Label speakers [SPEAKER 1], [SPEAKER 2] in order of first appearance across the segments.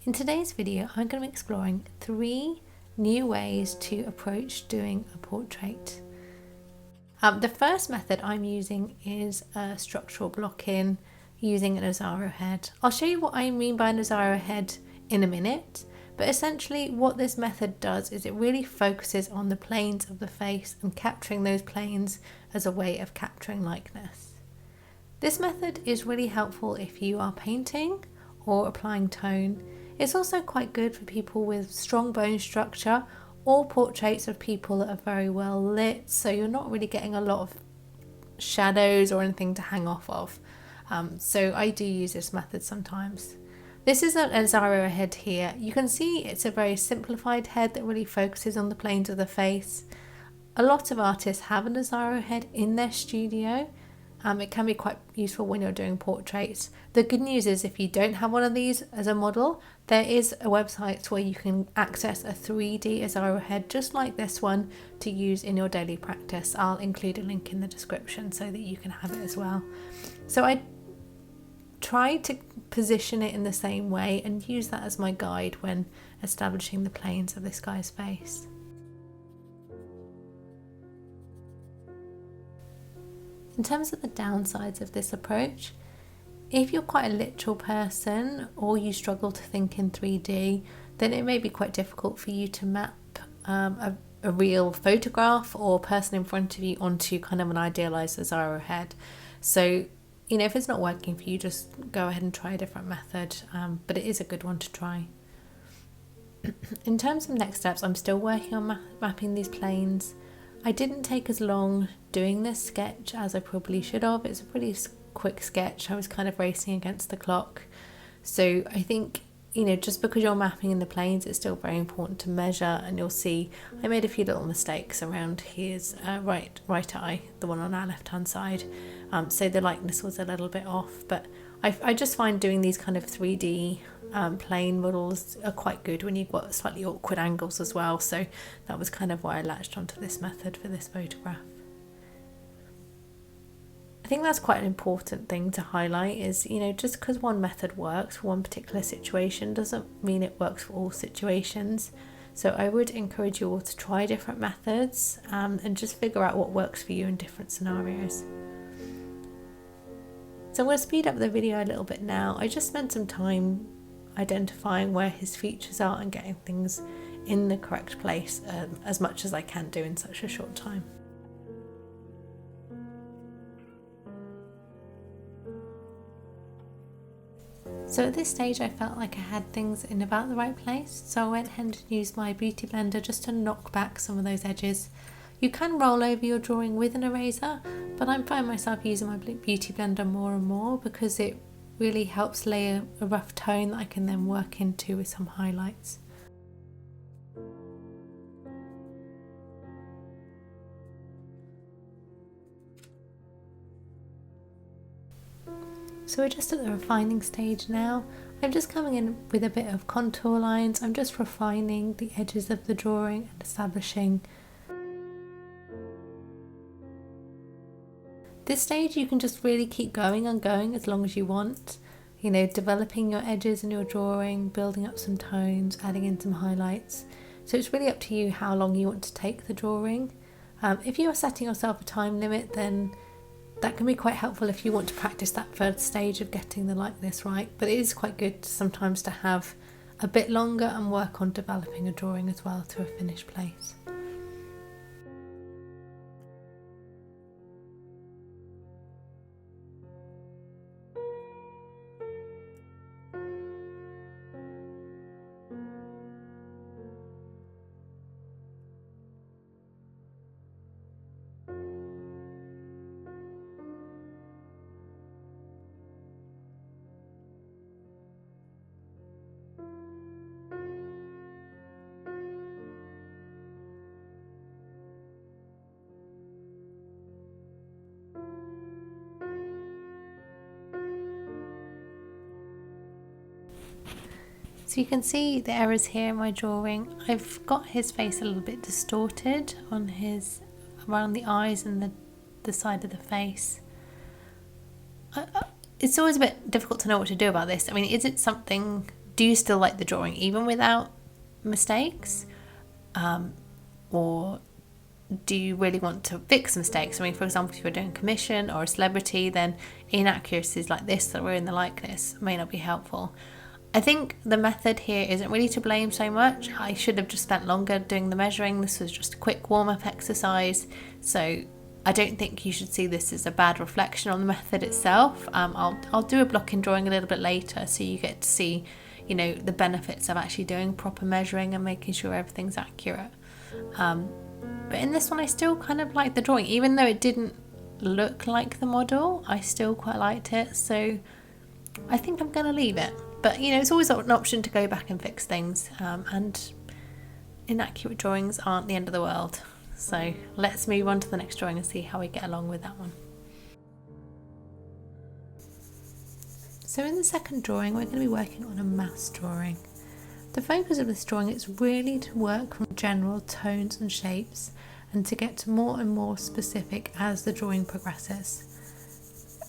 [SPEAKER 1] In today's video, I'm going to be exploring 3 new ways to approach doing a portrait. The first method I'm using is a structural block-in using an Azaro head. I'll show you what I mean by an Azaro head in a minute, but essentially what this method does is it really focuses on the planes of the face and capturing those planes as a way of capturing likeness. This method is really helpful if you are painting or applying tone. It's also quite good for people with strong bone structure or portraits of people that are very well lit, so you're not really getting a lot of shadows or anything to hang off of. So I do use this method sometimes. This is an Azaro head here. You can see it's a very simplified head that really focuses on the planes of the face. A lot of artists have an Azaro head in their studio. It can be quite useful when you're doing portraits. The good news is if you don't have one of these as a model, there is a website where you can access a 3D Azaro head just like this one to use in your daily practice. I'll include a link in the description so that you can have it as well. So I try to position it in the same way and use that as my guide when establishing the planes of this guy's face. In terms of the downsides of this approach, if you're quite a literal person or you struggle to think in 3D, then it may be quite difficult for you to map a real photograph or person in front of you onto kind of an idealized Azaro head. So, you know, if it's not working for you, just go ahead and try a different method, but it is a good one to try. In terms of next steps, I'm still working on mapping these planes. I didn't take as long doing this sketch as I probably should have. It's a pretty quick sketch. I was kind of racing against the clock. So I think, you know, just because you're mapping in the planes, it's still very important to measure, and you'll see I made a few little mistakes around his right eye, the one on our left hand side. So the likeness was a little bit off, but I just find doing these kind of 3D plane models are quite good when you've got slightly awkward angles as well, so that was kind of why I latched onto this method for this photograph. I think that's quite an important thing to highlight is, you know, just because one method works for one particular situation doesn't mean it works for all situations. So I would encourage you all to try different methods and just figure out what works for you in different scenarios. So I'm going to speed up the video a little bit now. I just spent some time identifying where his features are and getting things in the correct place as much as I can do in such a short time. So at this stage I felt like I had things in about the right place, so I went ahead and used my beauty blender just to knock back some of those edges. You can roll over your drawing with an eraser, but I find myself using my beauty blender more and more because it really helps lay a rough tone that I can then work into with some highlights. So we're just at the refining stage now. I'm just coming in with a bit of contour lines. I'm just refining the edges of the drawing and establishing. This stage you can just really keep going and going as long as you want, you know, developing your edges in your drawing, building up some tones, adding in some highlights. So it's really up to you how long you want to take the drawing. If you are setting yourself a time limit, then that can be quite helpful if you want to practice that third stage of getting the likeness right, but it is quite good sometimes to have a bit longer and work on developing a drawing as well to a finished place. So you can see the errors here in my drawing. I've got his face a little bit distorted on around the eyes and the side of the face. It's always a bit difficult to know what to do about this. I mean, is it something do you still like the drawing even without mistakes? Or do you really want to fix mistakes? I mean, for example, if you're doing a commission or a celebrity, then inaccuracies like this that were in the likeness may not be helpful. I think the method here isn't really to blame so much. I should have just spent longer doing the measuring. This was just a quick warm-up exercise, so I don't think you should see this as a bad reflection on the method itself. I'll do a blocking drawing a little bit later, so you get to see, you know, the benefits of actually doing proper measuring and making sure everything's accurate. But in this one, I still kind of like the drawing, even though it didn't look like the model. I still quite liked it, so I think I'm going to leave it. But, you know, it's always an option to go back and fix things, and inaccurate drawings aren't the end of the world. So let's move on to the next drawing and see how we get along with that one. So in the second drawing, we're going to be working on a mass drawing. The focus of this drawing is really to work from general tones and shapes and to get to more and more specific as the drawing progresses.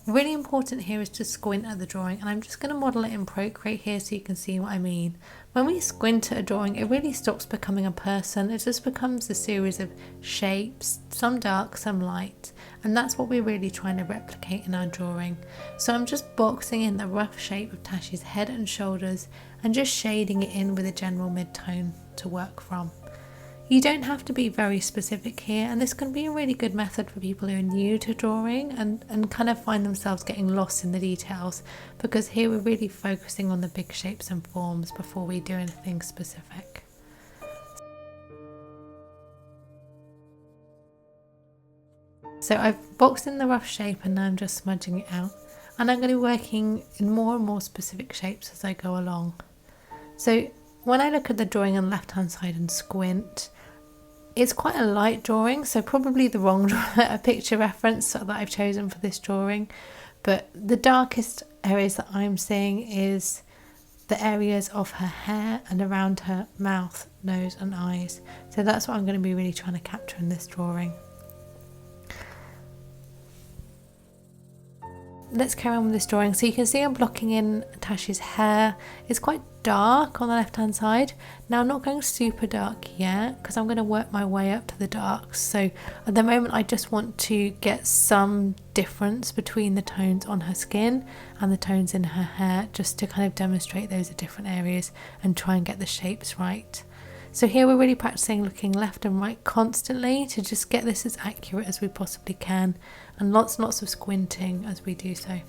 [SPEAKER 1] Really important here is to squint at the drawing, and I'm just going to model it in Procreate here so you can see what I mean. When we squint at a drawing, it really stops becoming a person. It just becomes a series of shapes, some dark, some light, and that's what we're really trying to replicate in our drawing. So I'm just boxing in the rough shape of Tashi's head and shoulders and just shading it in with a general mid-tone to work from. You don't have to be very specific here, and this can be a really good method for people who are new to drawing and kind of find themselves getting lost in the details, because here we're really focusing on the big shapes and forms before we do anything specific. So I've boxed in the rough shape and now I'm just smudging it out, and I'm going to be working in more and more specific shapes as I go along. So when I look at the drawing on the left hand side and squint, it's quite a light drawing, so probably the wrong picture reference that I've chosen for this drawing, but the darkest areas that I'm seeing is the areas of her hair and around her mouth, nose and eyes. So that's what I'm going to be really trying to capture in this drawing. Let's carry on with this drawing. So you can see I'm blocking in Tashi's hair. It's quite dark on the left hand side. Now I'm not going super dark yet because I'm going to work my way up to the darks. So at the moment I just want to get some difference between the tones on her skin and the tones in her hair, just to kind of demonstrate those are different areas and try and get the shapes right. So here we're really practicing looking left and right constantly to just get this as accurate as we possibly can, and lots and lots of squinting as we do so.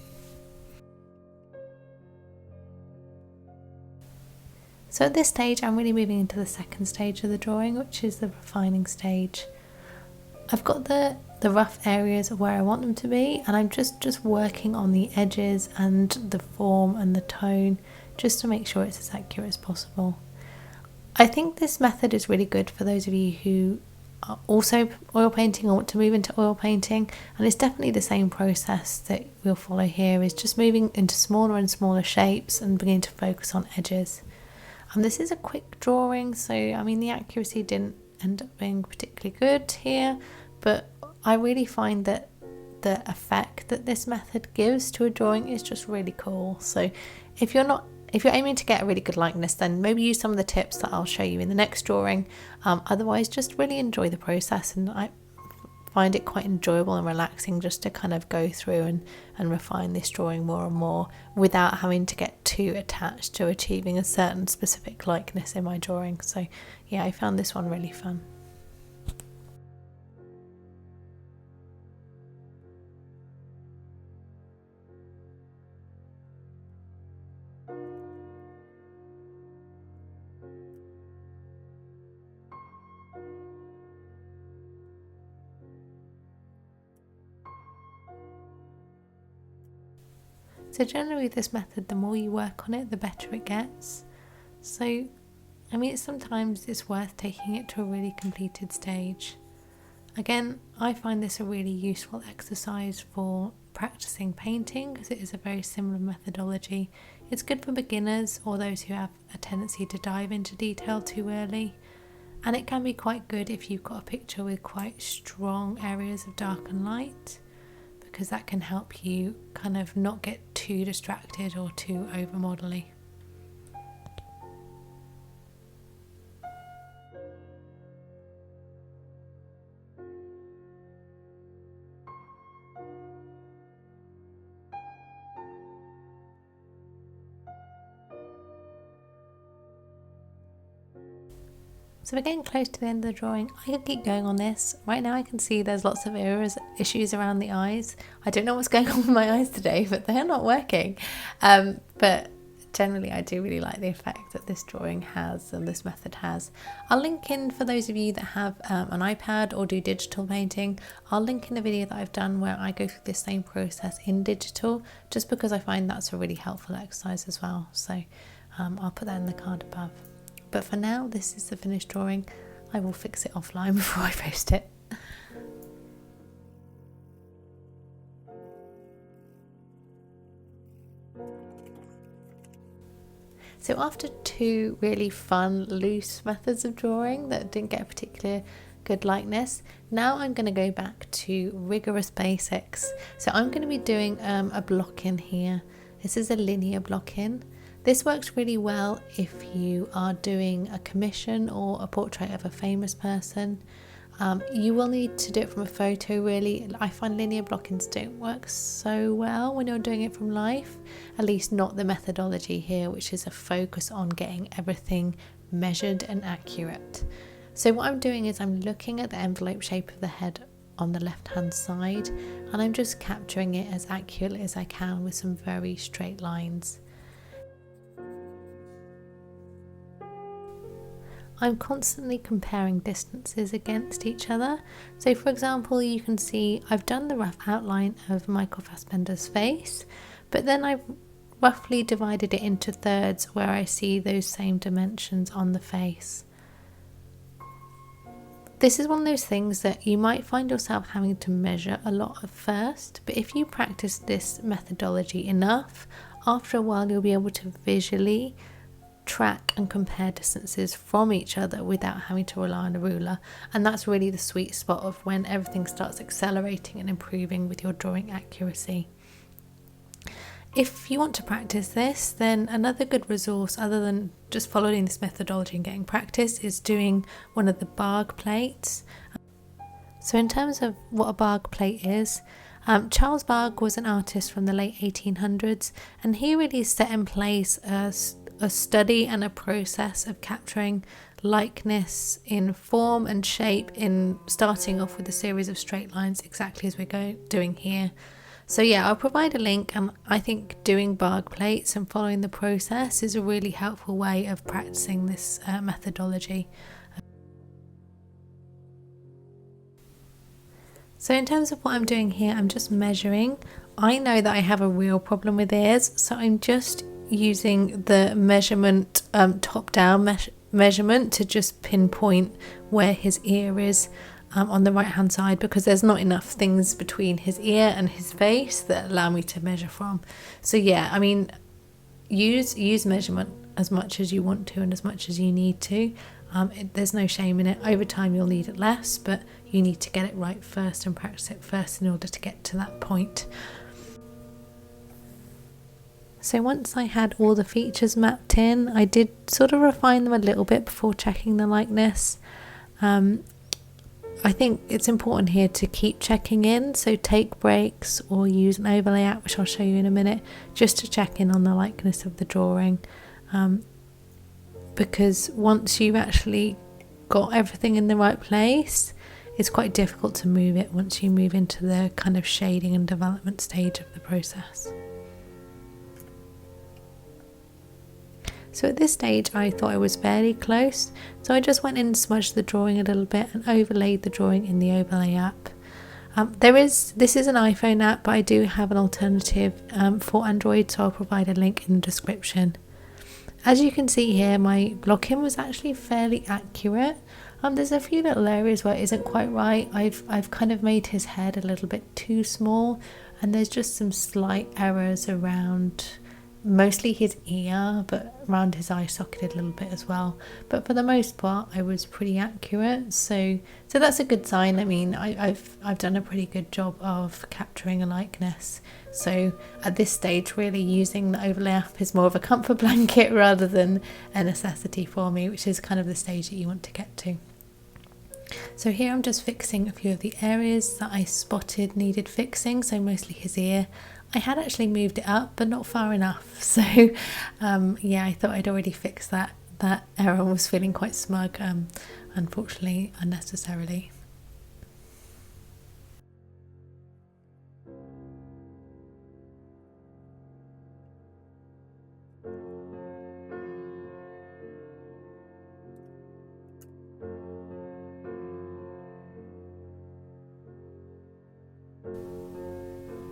[SPEAKER 1] So at this stage I'm really moving into the second stage of the drawing, which is the refining stage. I've got the rough areas of where I want them to be, and I'm just working on the edges and the form and the tone just to make sure it's as accurate as possible. I think this method is really good for those of you who are also oil painting or want to move into oil painting, and it's definitely the same process that we'll follow here, is just moving into smaller and smaller shapes and beginning to focus on edges. This is a quick drawing, so I mean the accuracy didn't end up being particularly good here, but I really find that the effect that this method gives to a drawing is just really cool. So if you're aiming to get a really good likeness, then maybe use some of the tips that I'll show you in the next drawing. Otherwise, just really enjoy the process, and I find it quite enjoyable and relaxing just to kind of go through and refine this drawing more and more without having to get too attached to achieving a certain specific likeness in my drawing. So yeah, I found this one really fun. So generally with this method, the more you work on it, the better it gets. So, I mean, sometimes it's worth taking it to a really completed stage. Again, I find this a really useful exercise for practicing painting because it is a very similar methodology. It's good for beginners or those who have a tendency to dive into detail too early. And it can be quite good if you've got a picture with quite strong areas of dark and light, because that can help you kind of not get too distracted or too over modelly. So we're getting close to the end of the drawing. I could keep going on this. Right now I can see there's lots of issues around the eyes. I don't know what's going on with my eyes today, but they're not working. But generally I do really like the effect that this drawing has and this method has. I'll link in, for those of you that have an iPad or do digital painting, I'll link in a video that I've done where I go through this same process in digital, just because I find that's a really helpful exercise as well. So I'll put that in the card above. But for now, this is the finished drawing. I will fix it offline before I post it. So after two really fun, loose methods of drawing that didn't get a particular good likeness, now I'm going to go back to rigorous basics. So I'm going to be doing a block in here. This is a linear block in. This works really well if you are doing a commission or a portrait of a famous person. You will need to do it from a photo really. I find linear blockings don't work so well when you're doing it from life, at least not the methodology here, which is a focus on getting everything measured and accurate. So what I'm doing is I'm looking at the envelope shape of the head on the left hand side, and I'm just capturing it as accurately as I can with some very straight lines. I'm constantly comparing distances against each other. So for example, you can see I've done the rough outline of Michael Fassbender's face, but then I've roughly divided it into thirds where I see those same dimensions on the face. This is one of those things that you might find yourself having to measure a lot at first, but if you practice this methodology enough, after a while you'll be able to visually track and compare distances from each other without having to rely on a ruler, and that's really the sweet spot of when everything starts accelerating and improving with your drawing accuracy. If you want to practice this, then another good resource other than just following this methodology and getting practice is doing one of the barg plates. So in terms of what a barg plate is, Charles Barg was an artist from the late 1800s, and he really set in place a study and a process of capturing likeness in form and shape, in starting off with a series of straight lines exactly as we're doing here. So yeah, I'll provide a link, and I think doing barg plates and following the process is a really helpful way of practicing this methodology. So in terms of what I'm doing here, I'm just measuring. I know that I have a real problem with ears, so I'm just using the measurement, top-down measurement to just pinpoint where his ear is on the right hand side, because there's not enough things between his ear and his face that allow me to measure from. So yeah, I mean, use measurement as much as you want to and as much as you need to. There's no shame in it. Over time you'll need it less, but you need to get it right first and practice it first in order to get to that point. So once I had all the features mapped in, I did sort of refine them a little bit before checking the likeness. I think it's important here to keep checking in, so take breaks or use an overlay app, which I'll show you in a minute, just to check in on the likeness of the drawing. Because once you've actually got everything in the right place, it's quite difficult to move it once you move into the kind of shading and development stage of the process. So at this stage I thought I was fairly close, so I just went in and smudged the drawing a little bit and overlaid the drawing in the overlay app. This is an iPhone app, but I do have an alternative for Android, so I'll provide a link in the description. As you can see here, my blocking was actually fairly accurate. There's a few little areas where it isn't quite right. I've kind of made his head a little bit too small, and there's just some slight errors around mostly his ear, but around his eye socket a little bit as well. But for the most part I was pretty accurate, so that's a good sign. I mean, I've done a pretty good job of capturing a likeness. So at this stage really using the overlay app is more of a comfort blanket rather than a necessity for me, which is kind of the stage that you want to get to. So here I'm just fixing a few of the areas that I spotted needed fixing, so mostly his ear. I had actually moved it up, but not far enough, so yeah, I thought I'd already fixed that that Aaron was feeling quite smug, unfortunately unnecessarily.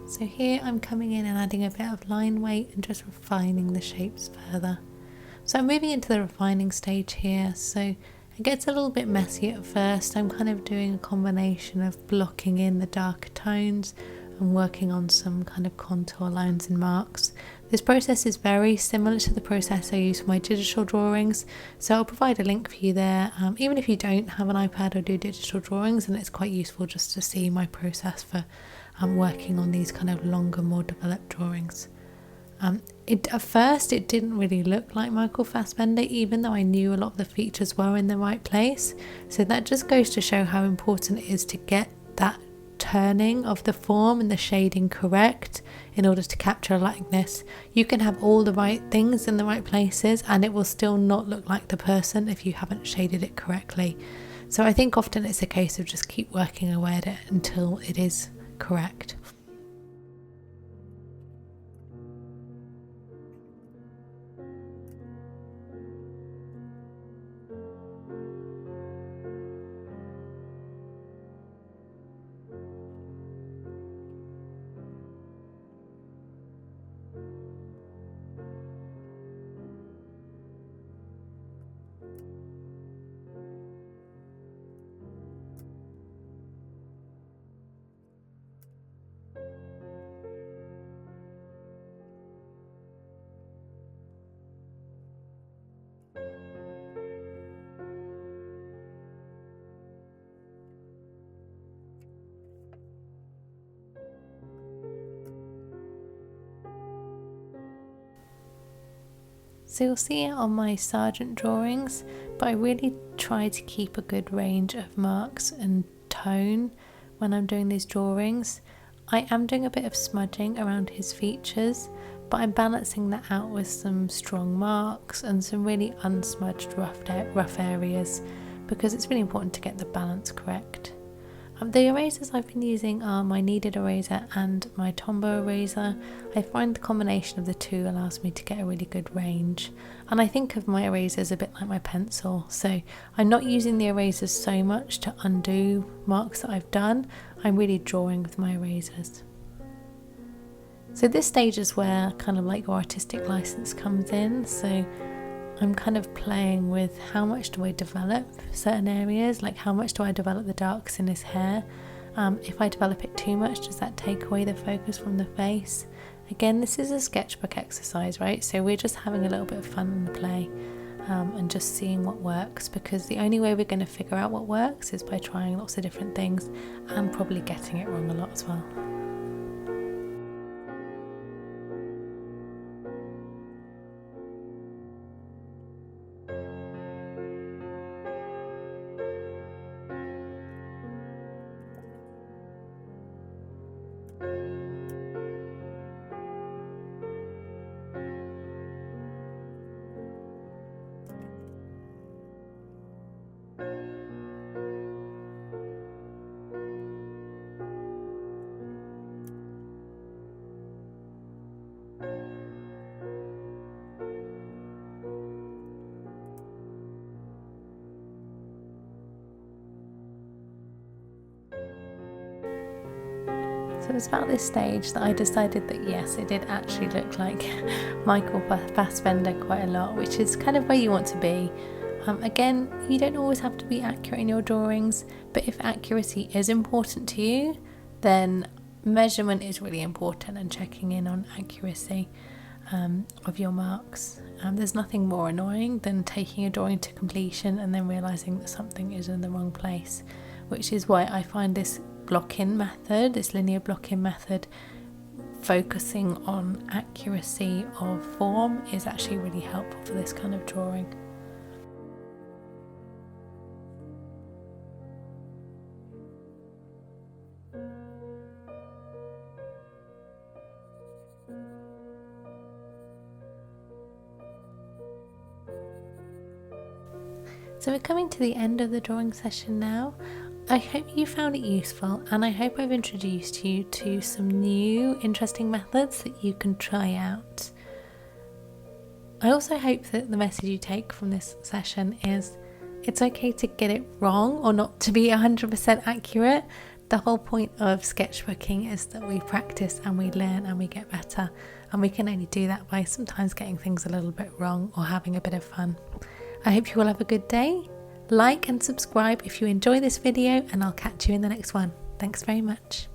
[SPEAKER 1] So here I'm coming in and adding a bit of line weight and just refining the shapes further. So I'm moving into the refining stage here, so it gets a little bit messy at first. I'm kind of doing a combination of blocking in the darker tones and working on some kind of contour lines and marks. This process is very similar to the process I use for my digital drawings, so I'll provide a link for you there. Even if you don't have an iPad or do digital drawings, and it's quite useful just to see my process for working on these kind of longer, more developed drawings. At first it didn't really look like Michael Fassbender, even though I knew a lot of the features were in the right place. So that just goes to show how important it is to get that turning of the form and the shading correct in order to capture likeness. You can have all the right things in the right places and it will still not look like the person if you haven't shaded it correctly. So I think often it's a case of just keep working away at it until it is correct. So you'll see it on my Sargent drawings, but I really try to keep a good range of marks and tone when I'm doing these drawings. I am doing a bit of smudging around his features, but I'm balancing that out with some strong marks and some really unsmudged rough areas, because it's really important to get the balance correct. The erasers I've been using are my Kneaded eraser and my Tombow Eraser. I find the combination of the two allows me to get a really good range, and I think of my erasers a bit like my pencil, so I'm not using the erasers so much to undo marks that I've done. I'm really drawing with my erasers. So this stage is where kind of like your artistic license comes in, so I'm kind of playing with how much do I develop certain areas, like how much do I develop the darks in his hair. If I develop it too much, does that take away the focus from the face? Again, this is a sketchbook exercise, right? So we're just having a little bit of fun and play and just seeing what works, because the only way we're going to figure out what works is by trying lots of different things and probably getting it wrong a lot as well. So it was about this stage that I decided that yes, it did actually look like Michael Fassbender quite a lot, which is kind of where you want to be. Again, you don't always have to be accurate in your drawings, but if accuracy is important to you, then measurement is really important and checking in on accuracy of your marks. There's nothing more annoying than taking a drawing to completion and then realising that something is in the wrong place, which is why I find this block-in method, this linear block-in method, focusing on accuracy of form is actually really helpful for this kind of drawing. So we're coming to the end of the drawing session now. I hope you found it useful, and I hope I've introduced you to some new interesting methods that you can try out. I also hope that the message you take from this session is it's okay to get it wrong or not to be 100% accurate. The whole point of sketchbooking is that we practice and we learn and we get better, and we can only do that by sometimes getting things a little bit wrong or having a bit of fun. I hope you all have a good day. Like and subscribe if you enjoy this video, and I'll catch you in the next one. Thanks very much.